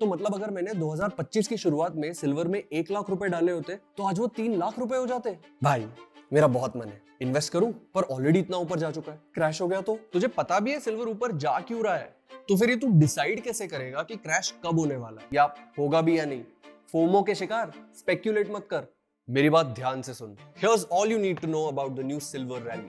तो मतलब अगर मैंने 2025 की शुरुआत में सिल्वर में 1 लाख रुपए डाले होते तो आज वो 3 लाख रुपए हो जाते। भाई मेरा बहुत मन है इन्वेस्ट करूं, पर ऑलरेडी इतना ऊपर जा चुका है। क्रैश हो गया तो तुझे पता भी है सिल्वर ऊपर जा क्यों रहा है, तो फिर ये तू डिसाइड कैसे करेगा कि क्रैश कब होने वाला है या होगा भी या नहीं। फोमो के शिकार स्पेक्यूलेट मत कर, मेरी बात ध्यान से सुन। Here's all you need to know about the new silver rally.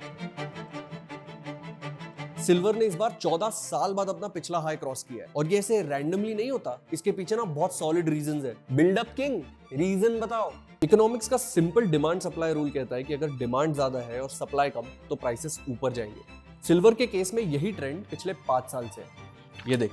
Silver ने इस बार 14 साल बाद अपना पिछला हाई क्रॉस किया है, और ये ऐसे रैंडमली नहीं होता। इसके पीछे ना बहुत सॉलिड रीजंस है। बिल्ड अप किंग, रीजन बताओ। इकोनॉमिक्स का सिंपल डिमांड सप्लाई रूल कहता है कि अगर डिमांड ज्यादा है और सप्लाई कम तो प्राइसेस ऊपर जाएंगे। सिल्वर के केस में यही ट्रेंड पिछले 5 साल से है। ये देख,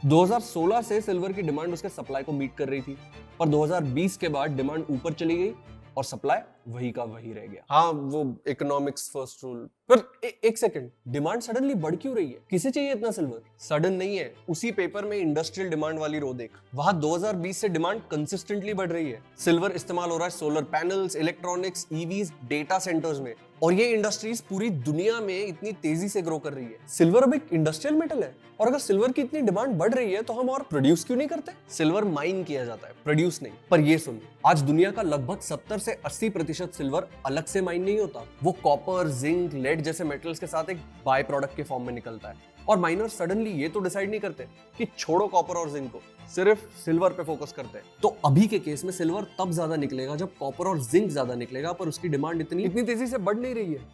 2016 से सिल्वर की डिमांड उसके सप्लाई को मीट कर रही थी, पर 2020 के बाद डिमांड ऊपर चली गई और सप्लाई वही का वही रह गया। हाँ, वो इकोनॉमिक्स फर्स्ट रूल। पर एक सेकंड, डिमांड सडनली बढ़ क्यों रही है? किसे चाहिए इतना सिल्वर? सडन नहीं है, उसी पेपर में इंडस्ट्रियल डिमांड वाली रो देख, वहां 2020 से डिमांड कंसिस्टेंटली बढ़ रही है। सिल्वर इस्तेमाल हो रहा है solar panels, electronics, EVs, data centres में, और ये इंडस्ट्रीज पूरी दुनिया में इतनी तेजी से ग्रो कर रही है। सिल्वर अब एक इंडस्ट्रियल मेटल है, और अगर सिल्वर की इतनी डिमांड बढ़ रही है तो हम और प्रोड्यूस क्यों नहीं करते? सिल्वर माइन किया जाता है, प्रोड्यूस नहीं। पर ये सुन, आज दुनिया का लगभग 70 से 80% सिल्वर अलग से माइन नहीं होता। वो कॉपर, जिंक, लेड जैसे मेटल्स के साथ एक बाय प्रोडक्ट के फॉर्म में निकलता है। और माइनर्स सडनली ये तो डिसाइड नहीं करते कि छोड़ो कॉपर और जिंक को, सिर्फ सिल्वर पे फोकस करते हैं। तो अभी के केस में सिल्वर तब ज्यादा निकलेगा जब कॉपर और जिंक ज्यादा निकलेगा, पर उसकी डिमांड इतनी तेजी से बढ़ नहीं रही है।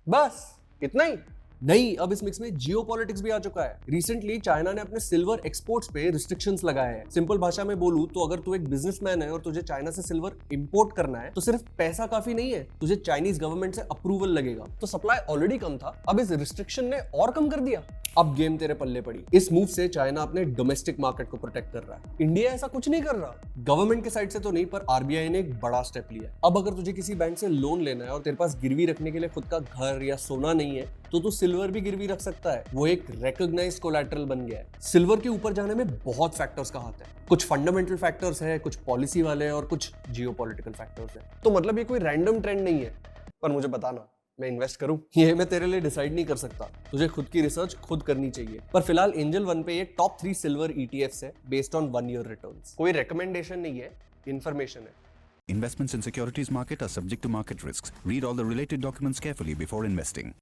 बस इतना ही नहीं, अब इस मिक्स में जियोपॉलिटिक्स भी आ चुका है। रिसेंटली चाइना ने अपने सिल्वर एक्सपोर्ट्स पे रिस्ट्रिक्शंस लगाए हैं। सिंपल भाषा में बोलूं तो अगर तू एक बिजनेसमैन है और तुझे चाइना से सिल्वर इंपोर्ट करना है तो सिर्फ पैसा काफी नहीं है, तुझे चाइनीज गवर्नमेंट से अप्रूवल लगेगा। तो सप्लाई ऑलरेडी कम था, अब इस रिस्ट्रिक्शन ने और कम कर दिया। अब गेम तेरे पल्ले पड़ी। इस मूव से चाइना अपने डोमेस्टिक मार्केट को प्रोटेक्ट कर रहा है। इंडिया ऐसा कुछ नहीं कर रहा, गवर्नमेंट के साइड से तो नहीं, पर आरबीआई ने एक बड़ा स्टेप लिया है। अब अगर तुझे किसी बैंक से लोन लेना है और तेरे पास गिरवी रखने के लिए खुद का घर या सोना नहीं है, तो तू सिल्वर भी गिरवी रख सकता है। वो एक रिकॉग्नाइज्ड कोलैटरल बन गया है। सिल्वर के ऊपर जाने में बहुत फैक्टर्स का हाथ है। कुछ फंडामेंटल फैक्टर्स है, कुछ पॉलिसी वाले और कुछ जियोपॉलिटिकल फैक्टर्स है। तो मतलब ये कोई रैंडम ट्रेंड नहीं है। पर मुझे बताना, मैं इन्वेस्ट करूं? ये मैं तेरे लिए डिसाइड नहीं कर सकता, तुझे खुद की रिसर्च खुद करनी चाहिए। पर फिलहाल एंजल वन पे ये टॉप 3 सिल्वर ETFs है बेस्ड ऑन 1 ईयर रिटर्न्स। कोई रिकमेंडेशन नहीं है, इन्फॉर्मेशन है। Investments in securities market are subject to market risks. Read all the related documents carefully before investing.